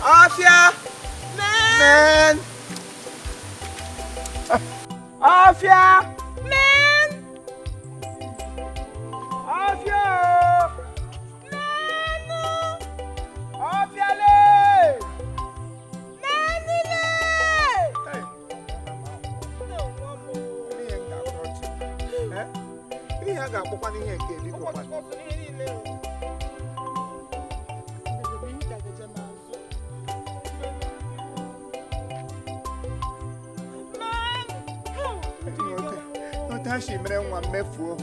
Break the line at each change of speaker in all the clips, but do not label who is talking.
Ofia! Man! Ofia! Man! Ofia! Man! Ofia le! Man le! Hey. No, mamo. Ini yang enggak bukan ini yang ke Igbo. Tashi mere nwa mmefu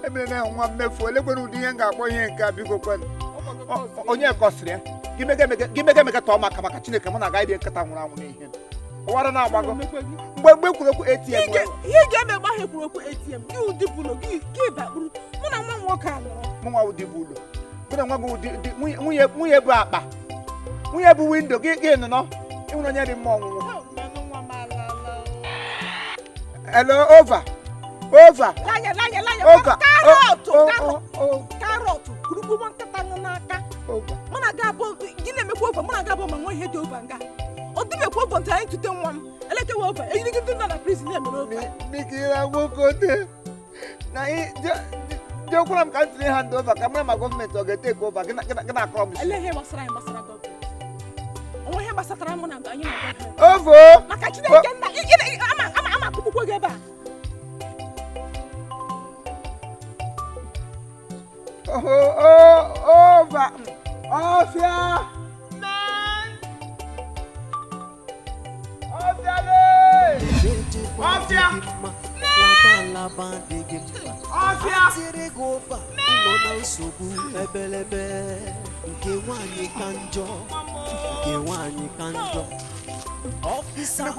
emere na nwa mmefu elekwere ụdị ihe ga-akpọ ihe nke biko kwen onye kọsịrị ya gimege mega tọọ maka Chineke mụ na aga ide nkata nwụrụ anwụ n'ihe ụwara na-agbago mgbe kwuru okwu ATM
ihe ga-eme gbahie kwuru okwu ATM gị ụdị bulo gị bakpuru mụ na nwa nwoke a nọrọ
mụ nwa ụdị bulo mụ na nwa gị nwunye bụ akpa nwunye bụ windo gị nọ ịnwere onye dị mma ọnwụnwụ hello over
Carrot. Kurubu mankata naka. Mana gabo gine me over. Mana gabo mango he do over nga. Odi me over time to ten one. Eleke over. E you do na prison me over.
Mikira wokote. Na jo kuram country hand over. Kamera ma government o get take over. Gina promise.
Ele he basara go. O he basara mo na anyu na.
Ovo.
Makachi na genna. Ama kubuko geba.
Over. Ofia. Man. Ofia le. Ofia. Man. Officer,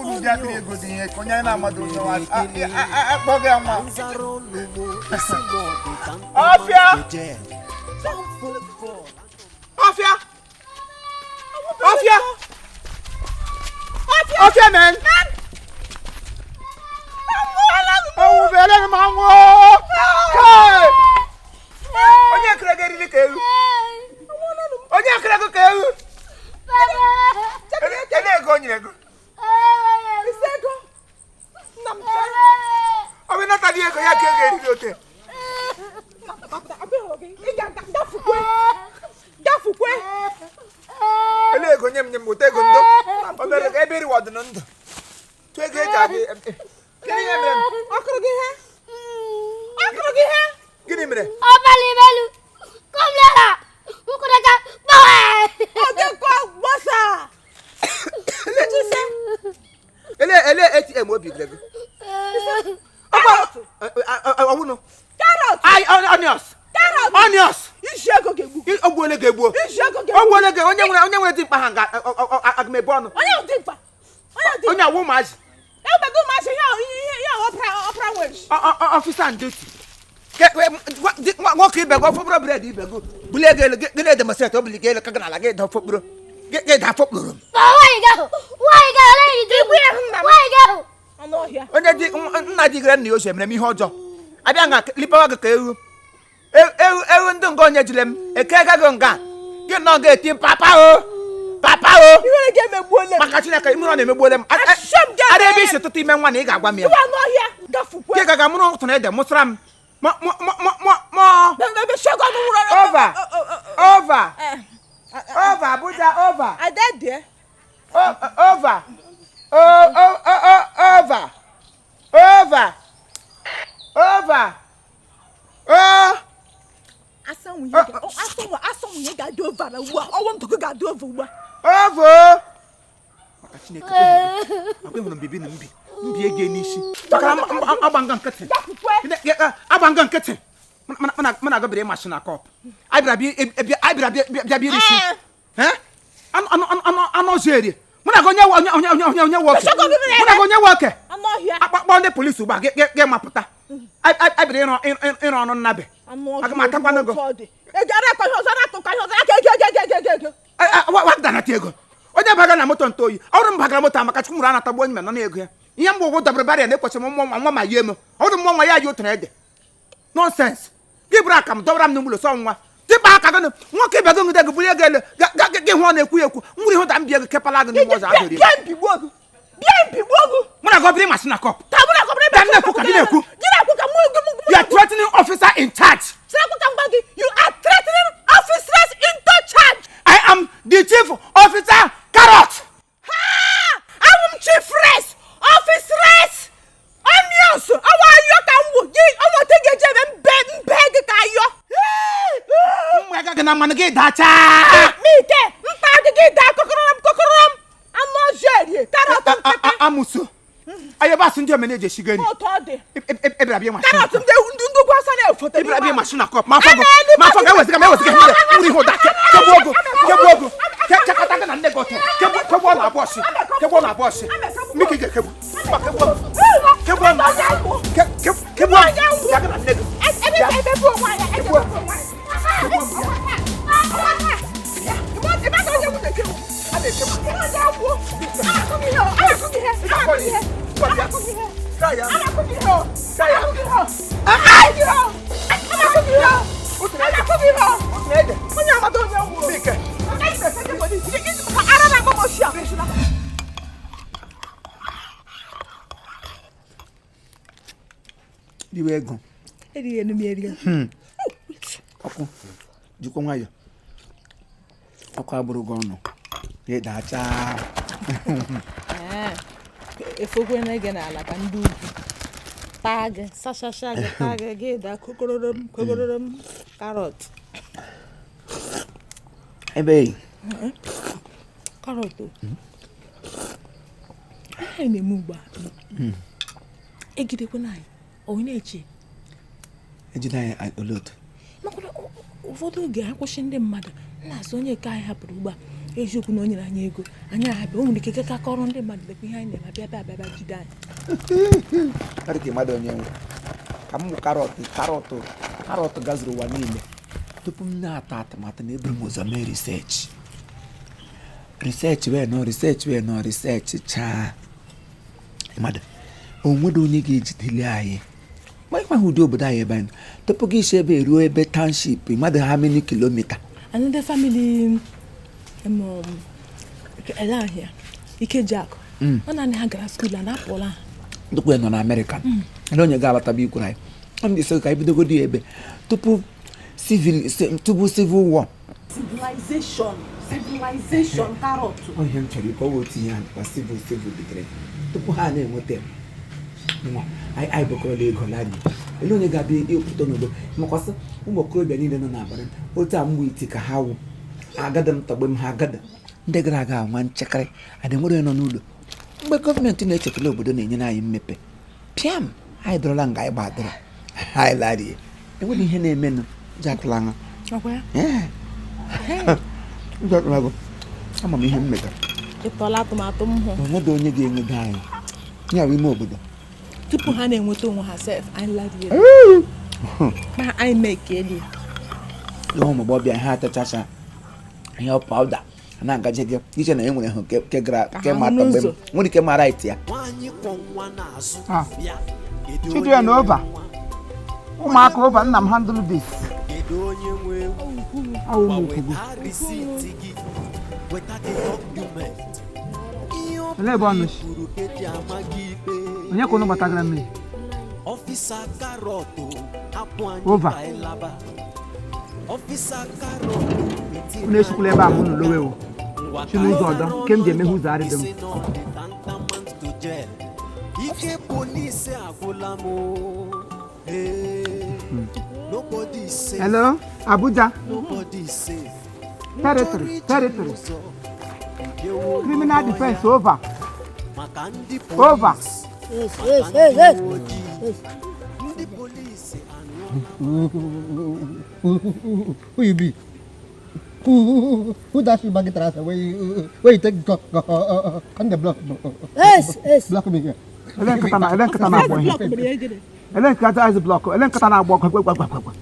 Ofia, man. Oh, vele mango. Hey. Onye krege ri ke. Onye krege ke. Ele go nyego. Isego. Nam cha. Obi na tadi ego ya krege ri ote. Abi hoge. Iga dafukwe. Ele ego nyem otego ndo. Obere ebe ri wod no ndo. Twege ja bi. Gini mere? Akrogi he? Gini mere?
Obali belu. Kom lara. Ukuraja bawe.
Oge ko bossa.
Ele ATM obi grego. Awuno.
Carrot.
Onions.
Carrot.
Onions.
Ishego gegbu.
Ogwole gegbu.
Ishego gegbu.
Ogwole ge onye nwere dimkpa hanga agmebo ọnụ.
Onye dimkpa.
Onye awu maji.
Ebe go maji ya opera wench.
Officer and duty. Nwoke ibego fobro bread ibego. Bulegele gele demonstrate obligele kagana la ge da fobro. Ge da fobro.
Why go? Let you do? Why go?
Ano here.
Onye di nna di gre nna yo shemere mi ihe ọjọọ. Abịa nga lipawa ga ka ewu. Ewu ndị ngo onye jilem ekega go nga. Gị nọ ga eti papa o.
Iwere ga emegbuole.
Maka Chineke imụrụ na-emegbuole m. Ada ebe isi tụtụ ime nwa na ị ga-agwa m ya.
Iwa no here. Gafukwe.
Gị ga mụrụ tụrụ ede mụsara m.
Bebe shego no wura.
Over. Abuja over.
I dead there.
Over.
Asan we ga do over na wa. O want to go ga do over.
Over. Maka Chineke agbe hụrụ bibi na mbi ege n'isi. Takara abanga nkete. Abanga nkete. Mana go bere machine akop. Abira bi risi. Ano zeri. Muna go nya work. Muna go nya work. Akpakpọ ndị police ugba ge mapụta. I be in on nabe. Aga mata kwa go. What dana tego? Onye baga na moto ntoyi. Ọrụ mbaga moto amaka chumuru ana tagbo onye me no na ego ya. Ihe mgbe ogo dabre bari na ekweche nwa ma yeme. Ọrụ nwa ya ji otu na ede. Nonsense. Gibra kam dobram n'umulo so nwa. Tipa aka gano nwoke be go ngide go buli ego ele. Ga hu na ekwu ekwu. Nwuri hu da mbie go kepala go ni moza ahori. Muna go bring machine cop. Tabuna go bring machine cop. You are threatening officer in charge.
You are threatening officers in charge.
I am the chief officer Carrot.
Ha! I am chief race officers. Onions. Awa yo ka nwo. Yi omo tege je mbeg ka yo.
Mwa ga na man ge dacha.
Mi ke. Mpa ge da kokorom. Amo jeri. Carrot.
Amuso. Ayo ba sunje manage shigani.
Otode.
Ebra bi machine.
Carrot ndu kwa sana e foto.
Ebra bi machine cop. Ma fago. E wesiga muri ho da kebogo. Chakata na negote. Kebo na boss. Miki ge kebo. Kebo na ya ga nego. Diwe ego.
Eri enu mi eri.
Oku. Jiko nwayo. Oku aburu go no. Ye dacha.
Efogwe na ege na ala ka ndu ugwu. Tag, sashasha ge tag ge da kokororom carrot.
Ebe.
Carrot. Ai me mugba. Egide kwena ai. O ina echi.
Ejida ya olot.
Makwana ụfọdụ oge akwụsị ndị mmadụ na-asị onye ka anyị hapụrụ ugbu a eziokwu na onye anyị ego anyị ahapụ o nwere ike ka kọrọ ndị mmadụ lekwa ihe anyị na-eme abịa jide anyị.
Karịka mmadụ onye nwe ka m karọt gazuru ụwa niile tupu m na-ata atụmatụ na eburu m ụzọ mee research wee chaa mmadụ onwedo onye ga-ejideli anyị ma ịkwa hụ ụdị obodo anyị ebe anyị tupu gị isi ebe ruo ebe township mmadụ ha many kilomita
and the family ele ahịa Ikejiakụ ọ na ha gara skuul na apụla ha
ndukwu nọ na Amerịka ndị onye ga-abataba ikwuru anyị ọ ndị ise ka anyị bidogodi ebe tupu civil war
civilization carrot
ihe m chọrọ ịkọwa otu ihe a civil bidoro tupu ha na-enweta anyị bụkọrọla ego larị ele onye ga-abịa ịpụta n'obodo makwasị ụmụ okorobịa niile nọ n'abalị otu a mgbe iti ka ha wụ agada m tọgbe m ha agada ndị gara aga anwa nchekarị adị nwere nọ n'ụlọ mgbe gọọmenti na-echetala obodo na-enyere anyị mmepe pịam anyị dọrọla nga anyị gbadoro anyị larịe enweghị ihe na-emenụ jakụla anya ama m ihe m metara
ịtọla atụmatụ m hụ
onwede onye ga-enwego anyị ya bụ ime obodo
tupu ha na-enweta onwe ha sef anyị larịe ma anyị mee ka eli
ihe ụmụgbọbịa ha atachacha ihe pawuda na-agaje gị iche na e nwere hụ ke mata mgbe m nwere ike mara iti ya chidie na ova ụmụaka ova nna m handle this ele ebe ọnụ onye ka ụnụ gbatagara mmiri ova unu esukwula ebe ahụ unu lowe si n'ụzọ ọdọ nke m ji emeghe ụzọ arịdị m hello Abuja territory criminal defense over
Yes.
who you be
Who does you bag it as where you take on the block?
Yes, yes.
Block me here.
Elen katana agbo ihe. Elen kata as block. Elen katana agbo kwa.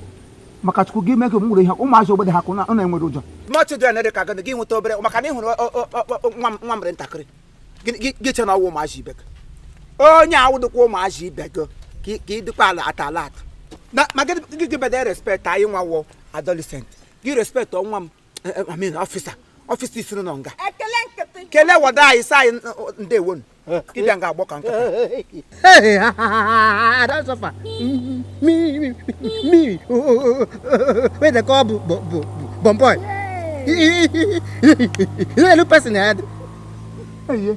Maka chukwu gị mee ka ụmụ ihe ụmụazị obodo ha kwụ na enwere ụjọ. Much dị na ka gị nweta obere maka na ịhụrụ nwa mre ntakịrị. Gị che na ọwụ ụmụazị ibe gị. Onye awụdụkwa ụmụazị ibe gị ka ịdịkwa ala atala atụ. Na ma gị bede respect anyị nwa wụ adolescent. Gị respect nwa m I mean officer isiri nọ nga.
Ekele nkịtị.
Kele wada anyị sa anyị ndewo. Gị bịa nga agbọ ka nkịta.
Hey, that's so far. Me. Where they call Bomboy. You look person head.
Hey,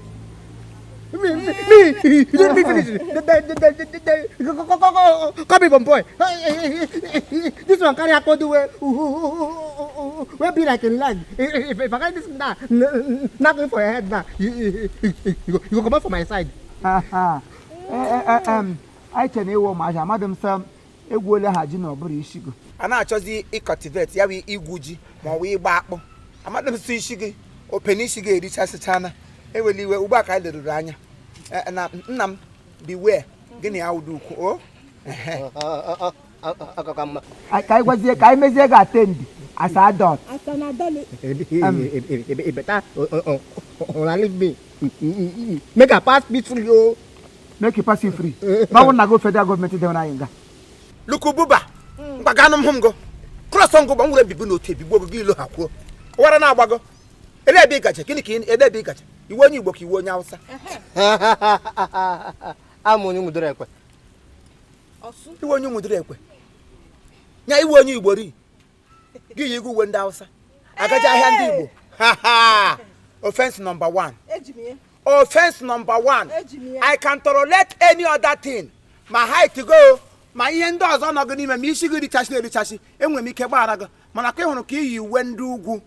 Me. Let me finish. Come here, Bomboy. This one carry a code where be like in lag. If I get this now, nothing for your head now. You go come out for my side.
I can ewo maja madam sam egwole ha ji na oburu ishigo a na-achọzi cultivate ya wi igwuji ma ọ wi gba akpụ amadam si ishigi openi ishigi erichasịchana eweliwe ugba ka leruru anya na nnam beware gịnị awudu ukwu o ka igwazie ka imezie ga attend as adult
Asana dale.
Better leave me. Make a pass peacefully, oh.
make you pass you free ma won na go federal government dey na yinga lukububa mgbaganu mhumgo cross ngo gbanwure bibu no tebibo go ilo hakuo wara na agbago ele ebe gaje kini ele ebe gaje iwo onye Igbo ka iwo onye Hausa
Amonyu mudure ekwe
Osu
iwo onye mudure ekwe nya iwo onye Igbo ri gi yigu we ndị Hausa agaje ahịa ndị Igbo offense number 1
ejimiye.
Offense number 1. I can tolerate any other thing. My height to go. My end does on organic. My issue good chashi. And when me kebaga. Manake honu ki you went do go.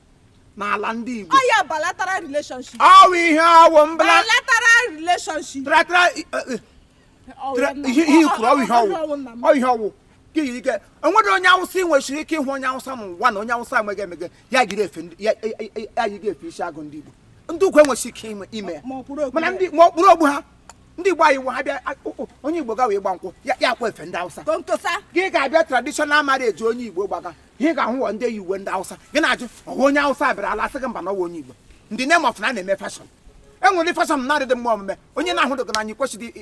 Na landi.
Oh yeah, bilateral relationship.
Oh we have one
bilateral relationship.
He how. You get. And what on your see when she came when you some one on your side again. Ya get offend. Ya you get fish agondi. Ndu kwen wasi kim ime mana ndi mo burobu ha ndi gba yi wo ha bia onye Igbo ga we gba nko ya kwa efe nda Hausa
tontosa
gi ga bia traditional marriage onye Igbo gbaga hi ga hu wonde yi we nda Hausa gi na aju onye Hausa bra ala se mba na onye Igbo ndi name of na me fashion enwere fashion na de mo me onye na hu de na anyi kwesidi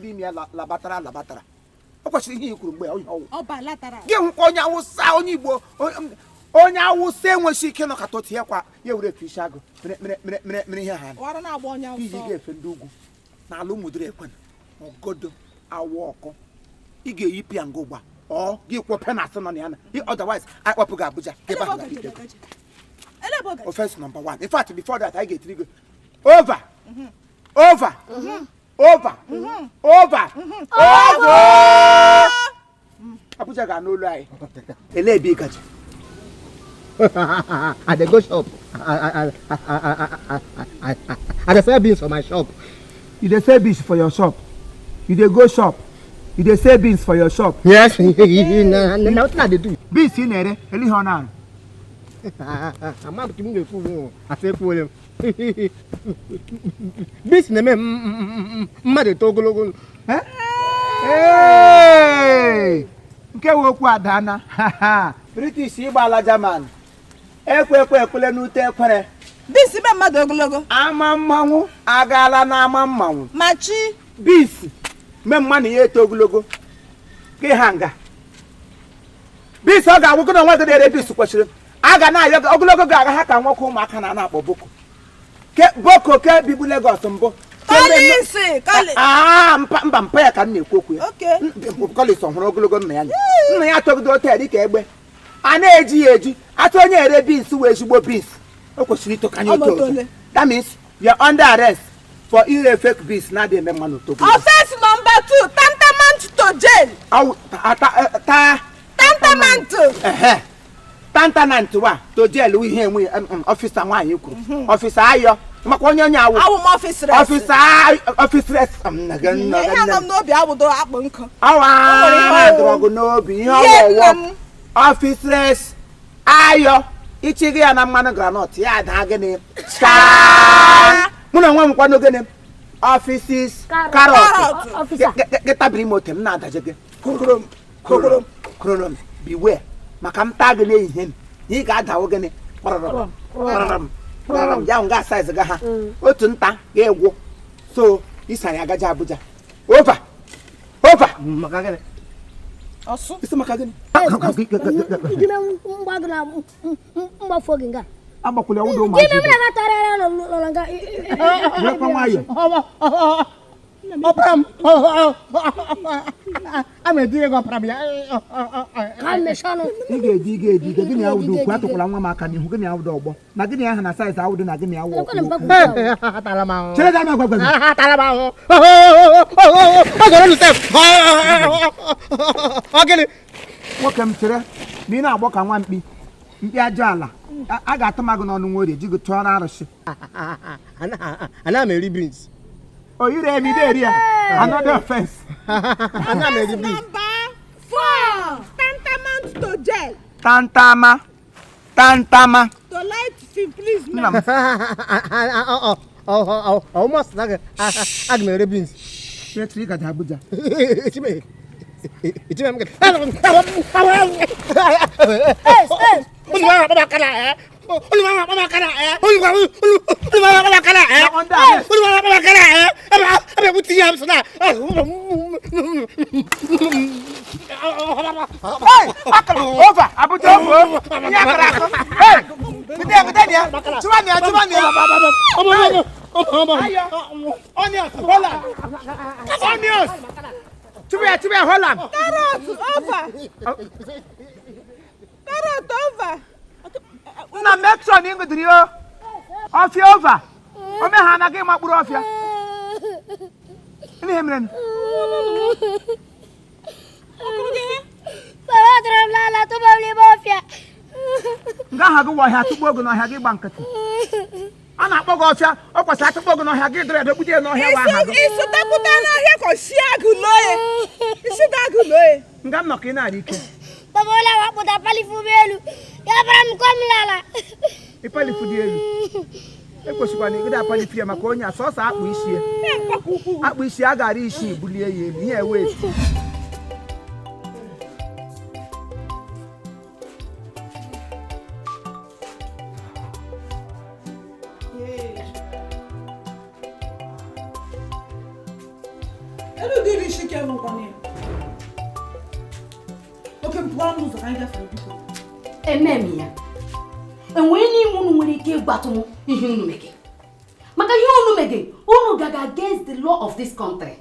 imi la batara o kwesidi hi ikuru mgbe
o bilateral
gi hu onye Hausa onye Igbo onye Hausa enweshi ike no katoti ya kwa ye wure fishago mere ihe ha
wara na agba onye Hausa
iji ga-efe ndị ugwu na ala ụmụdịrị ekwen ogodo awa ọkụ ị ga-eyipi ya ngụgba ọ gị kwọpe na asị nọ na ya na otherwise I kpọpụ gị Abuja offense number 1 in fact before that I get go over Abuja ga n'olu anyị ele ebe ị gaji
At the go shop. At the sell beans for my shop.
You dey sell beans for your shop. You dey go shop. You dey sell beans for your shop.
Yes. Now what they do?
Beans in there, eli honan.
I'm not giving you fool. I say fool. Beans name mmadụ togologo.
Hey! Nke wokwu adana. British Igbo German. Ekwe ekwele n'ute ekwere.
Bisi be mmadụ ogologo.
Ama mmanwụ agala na ama mmanwụ.
Machi.
Bisi me mmanụ ya eto ogologo. Ke hanga. Bisi ọ ga-agwụgo na nwa gị na-ere bisi kwesịrị. Aga na ya ogologo ga-aga ha ka nwoke ụmụaka na-akpọ boko. Ke boko ke bibu Lagos mbụ.
Kalisi, kali.
Mba ya ka na-ekwu okwu ya.
Okay.
Kalisi ọhụrụ ogologo nna ya. Nna ya atọgido hotel dị ka egbe. A na-eji ya eji atụ onye ere beans wee ezigbo beans o kwesịrị ito kanye oto. That means you are under arrest for ire fake beans na dey eme mmanụ to.
Offense number 2, tantamount to jail.
Tantamount. Tantamount wa to jail we here we officer nwaanyị kwuru. Officer ayo maka onye awụ.
Awụ officer.
Officer
Ihe nọ n'obi awụdo akpụ nkụ.
Awa. Drogo n'obi ihe ọwụwa. Officers ayo ichi ya na mmanụ granọt ya ada gịnị mụ na nwa m kwano gịnị offices carrot gị tabiri moto m na-adaje gị korom beware maka m taa gị n'ehihie ị ga-adawo gịnị kpọrọrọm ya nga size ga ha otu nta ga-egwu so isari agaja Abuja over
maka gịnị
Ọsụ.
isi maka gịnị
Gịnị mgbagara mgbafọ gị nga?
agbakwụla ya ụdọ
Gịnị mere ka tarara lọrọ nga?
bụrụkwa nwayọ
ọpram a medire go ọpram ya
Ka meshano.
ị ga-edi gịnị awụdọ okwu atụkwala nwa m aka n'ihu gịnị awụdọ ọgbọ na gịnị aha na size awụdọ na gịnị awụ
atala ma
chere ga agwa
atala ma o goro lu sef o gịnị
nwoke m chere na ị na-agbọ ka nwa mkpi ajọ ala a ga-atụ magụ n'ọnụ nwa orie ji gị tụọrọ arụsị
ana m eri beans
o yiri emi eri ya another offense
ana m eri beans
Number 4. Tantamount to jail.
tantama
To light fee, please,
nna
ma'am.
m
almost aga m eri beans
chetiri gaja Abuja
Itime mke.
over Abuja onions Tibia Holland.
Carrot over. Carrot over.
Na make sure ni ngudiri o. Ofia over. O me ha na ge makpuru ofia. Ni hemren.
Baba tram la to babli bofia.
Nga ha go wa ha tukpo ogo na ha ge gba nkati. A na-akpọ gị ọfịa ọ kwesịrị atụkpọ gị n'ọhịa gị dịrị edokpute n'ọhịa wa aha gị
Isutaputa n'ọhịa ka si agụloye. Isuta agụloye.
nga m nọ ka ị na-arị ike
Baba ola wa puta palifu belu. Ya bram kom lala.
ịpalifu dị elu ekwesịkwa na ịgide apalifu ya maka onye asọsọ akpụ isi a gara isi bulie ya elu ihe ewe esi
Elu diri shike no kwani. Okay, plan ụzọ ka anyị gafere biko.
Ememi ya. Enwere n'ime unu nwere ike ịgbatụ ihe unu mege. Maka ihe unu mege, unu gaga against the law of this country.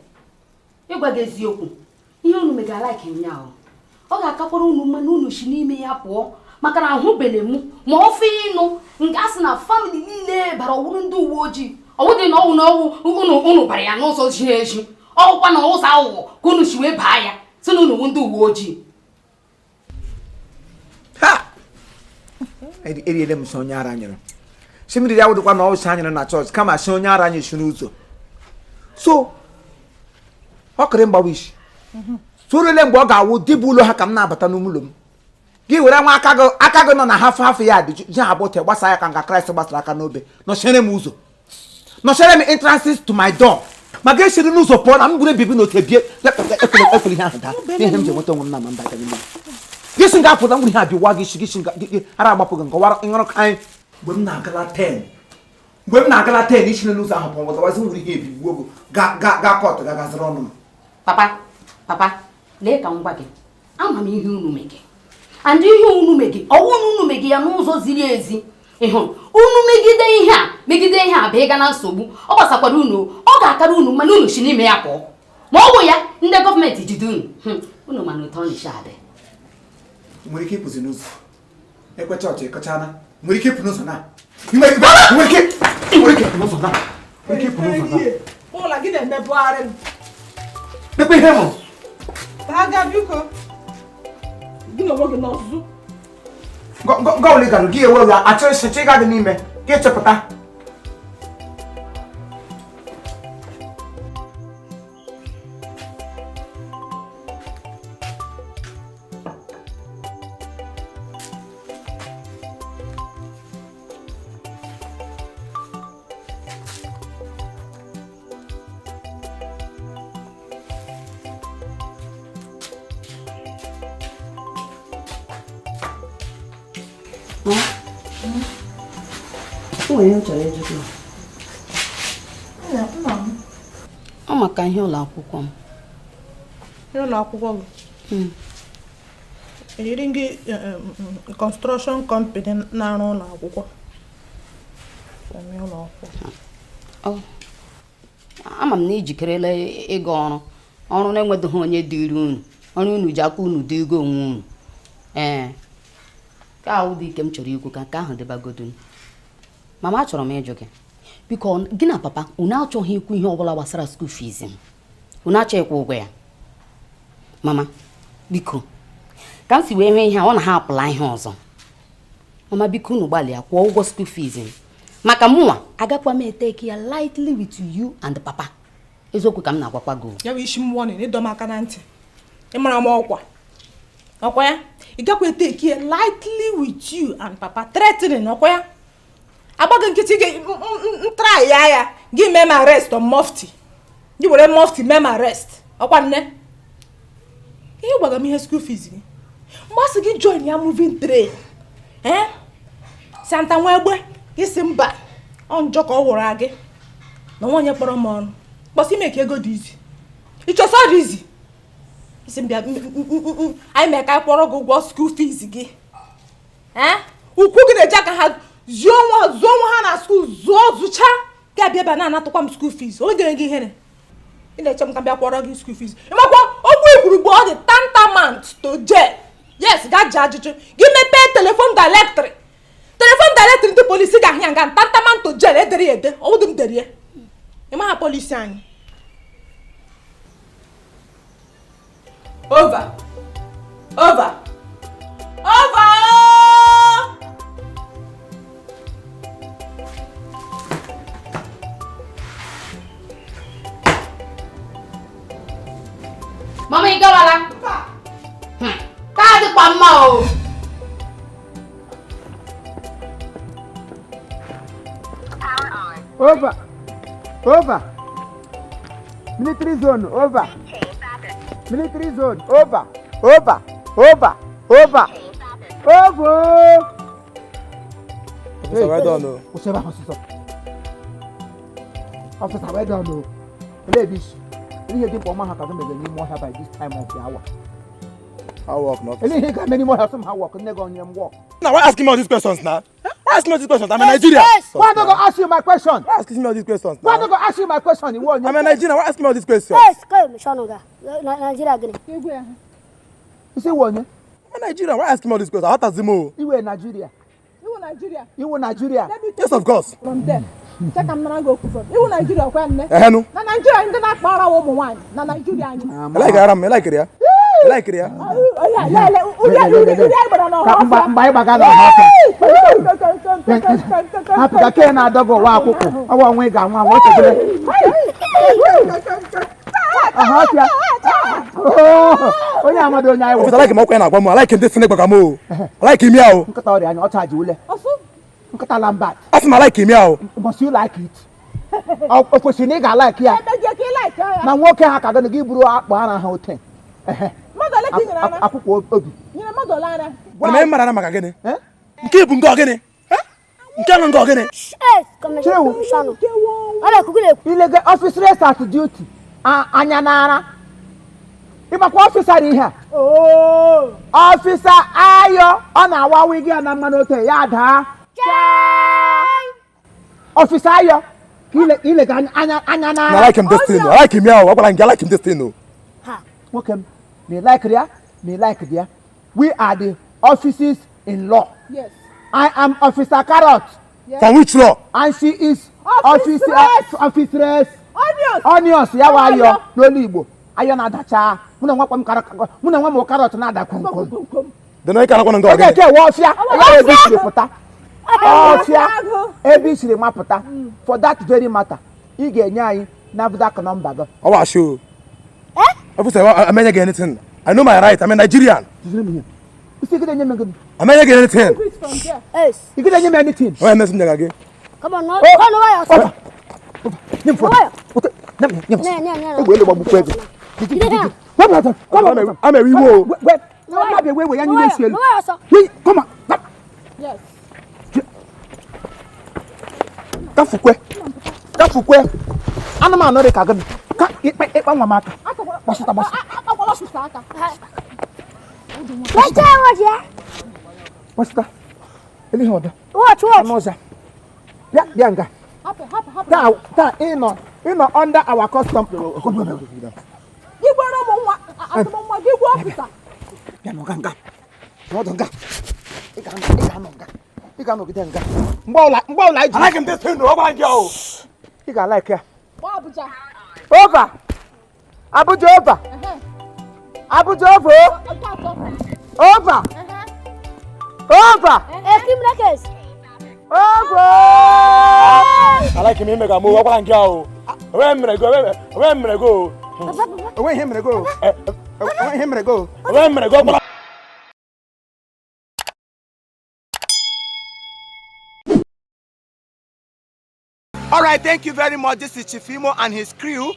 Ịgwa gị eziokwu, ihe unu mege alike nyaahụ. Ọ ga-akakwara unu mma na unu shi n'ime ya pụọ maka na ahụbene m ma ofe ịnụ nke a sị na famili niile bara ọwụrụ ndị uwe ojii. Ọwụdị na ọwụ na ọwụ unu bara ya n'ụzọ ziri ezi. Ọwụkwa na ụzọ aghụghọ ka unu si wee baa ya sị na unu ndị uwe ojii.
ha eriele m si onye ara nyere simiri ya wụdịkwa na ọwụsị anyere na chọọchị kama si onye ara anyị si n'ụzọ so ọ kịrị mgbawa isi sorole mgbe ọ ga-awụ dibụ ụlọ ha ka m na-abata n'ụlọ m gị were nwa aka gị nọ na hafụ ya dị ji abụte gbasa ya ka nga Kraịst gbasara aka n'obe nọchere m ụzọ nọchere m entrances to my door ma ga esiri n'ụzọ pụọ na m gburu ebibi na ote bie ekwere ihe ahụ daa n'ihe m ji enweta onwe m na ma mba gị gịsị nga apụta nwere ihe abịwa gị gịsị ara agbapụ gị nkọwara ịṅụrụ ka anyị mgbe m na-agala 10 isi n'ụzọ ahụ pụọ ọzọwazi nwere ihe ebigbuo gị ga kọt gagaziri ọnụ m
Papa, lee ka m gwa gị. Ama m ihe unu mege. And ihe unu mege, ọwụ unu mege ya n'ụzọ ziri ezi. Ịhụ, unu megide ihe a bụ ịga na nsogbu. Ọ gbasakwara unu, ọ ga-akara unu mana unu si n'ime ya pụọ. Ma ọ bụ ya, ndị gọọmenti jide unu. Unu mana ụtọ nchi adị.
nwere ike ịpụzi n'ụzọ ekwe chọọchị ịkọchana nwere ike ịpụ n'ụzọ na nwere ike ịpụ n'ụzọ na
Ụlọ gị na-emebugharị m.
ekwe ihe mụ
Ka aga biko. Gị na onwe gị n'ọzụzụ.
gọọlị gara gị ewe ụlọ achọrọ isichi ịga dị n'ime gị chepụta
Nwere chọrọ ịjụ gị. Ọ maka ihe ụlọ akwụkwọ m.
Ihe ụlọ akwụkwọ gị? Ejiri gị construction company na-arụ ụlọ akwụkwọ.
Ama m na ijikerela ịga ọrụ na-enwedoghị onye dịrị unu, ọrụ unu ji aka unu dị ego onwe unu. Ka ahụ dị ike m chọrọ ikwu ka nke ahụ dịbagodo. Mama, achọrọ m ịjụ gị biko, gị na papa unu achọghị ikwu ihe ọbụla gbasara school fees m. Unu achọ ịkwụ ụgwọ ya. Mama, biko ka m si wee nwee ihe ọ na ha apụla ihe ọzọ. Mama, biko unu gbalịa kwụọ ụgwọ school fees m. Maka mụnwa agakwa m eteke ya lightly with you and papa. Eziokwu ka m na-agwakwa gị.
Ya bụ isi m warning, ịdọ m aka na ntị. Ị mara m ọkwa ya? Ị gakwa eteke ya lightly with you and papa. Threatening ọkwa ya? Agbaghị nkịtị gị ntry ya gị mee ma arrest on mufti. Gị were mufti mee ma arrest. Ọkwa nne? Ihe gwaga m ihe school fees gị. Mgbasị gị join ya moving train. Santa nwa egbe isi mba ọ njọ ka ọ wụrụ gị na nwanyị kpọrọ m ọnụ kpọsị ime ka ego dị izi ịchọsọ dị izi isi mbịa anyị mee ka anyị kpọrọ gị ụgwọ school fees gị ukwu gị na-eji aka ha zụọ nwa ha na school zụcha ga-abịa ebe na-anatụkwa m school fees o gere gị ihere ị na-eche m ka bịa kpọrọ gị school fees ịmakwa okwu ikwurugbo ọ dị tantamount to jail. Yes, ga jee ajụjụ gị mepee telefon directory ndị polisi ga-ahịa nga tantamount to jail edere ya ede ọwụdị m dere ya ịma ha polisi anyị. Over.
Mama, ị gawala. Ka dịkwa mma o.
Over. Military zone, over. Military zone, over. Officer, well done, no. Officer, well done, no. Ladies, you think for my house more by this time of the hour. I work not. And got many more have somehow work and never on your walk.
Now, why asking me all these questions now? Why asking me all these questions? I'm in Nigeria.
Why not go ask you my question?
Why asking me all these questions now?
Why not go ask you my question? I'm in
Nigeria. Why asking me all these questions?
Yes, come, Shonoga. Nigeria again.
You say what?
I'm in Nigeria. Why asking me all these questions? How does it move?
You were in Nigeria. You were Nigeria.
Yes, of course.
From there. Check I'm not go from. You Nigeria when?
No.
Na Nigeria in the back para woman. Na Nigeria.
I like Aram. I like it. I like it. I like him. I like him. This thing. I like him. I like him.
Must you like it? Of you nigga like ya. Now what can I gonna give you up one hotel?
Keep on going. Can't go again.
Illegal officers at duty. Anyanara. If a officer in here. Oh, officer Ayo on our wig and a manote yada. Officer Ayo. Illegal Anyanara.
I like him this thing. I like him. I like him this thing.
Welcome. Me like there. We are the officers in law.
Yes.
I am Officer Carrot.
Yes.
For which law?
And she is
Officeress.
Onions. Yawa yo. No Igbo. Ayo na dacha. Muna nwa mo carrot na da kom.
Then I can't go again.
Okay, ofia. Ofia. ABC mapota. For that very matter. I ga-enye anyị NAFDAC number go.
I will show. Officer, I'm not getting anything. I know my right. I'm a Nigerian.
You see, I'm not
getting anything.
Yes.
You get anything.
Why am I messing again?
Come on, no. Come
I'm a
on.
Come on.
Yes.
Kafukwe. Ana m anọrị ka gị. Ka ịkpa nwa m aka. Gbasịta. Gbasịta. Ele ihe ọdọ.
Watch.
Anụ ọzọ. Bịa nga. Taa ịnọ under our custom.
Igwere ụmụ nwa atụmọnwa gị gwa ọfịsa.
Bịa nọ nga. N'ọdụ nga. Ị ga-anọ nga. Ị ga-anọgide nga. Mgbe ọla iji.
Anaghị m dị sị ndụ ọgwa gị ahụ.
Ị ga-like ya.
Gba Abuja.
Over. Abuja over. Abuja over. Over. Over.
Kimrekes.
Over.
Anaghị m ime ka mụ ọgwa gị ahụ. Onwe mere go.
Onwe ihe mere go.
Onwe mere go.
All right, thank you very much. This is Chief Imo and his crew.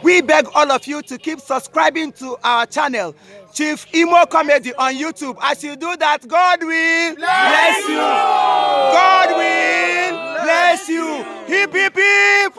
We beg all of you to keep subscribing to our channel, Chief Imo Comedy on YouTube. As you do that, God will bless you. God will bless you. Hip, hip, hip.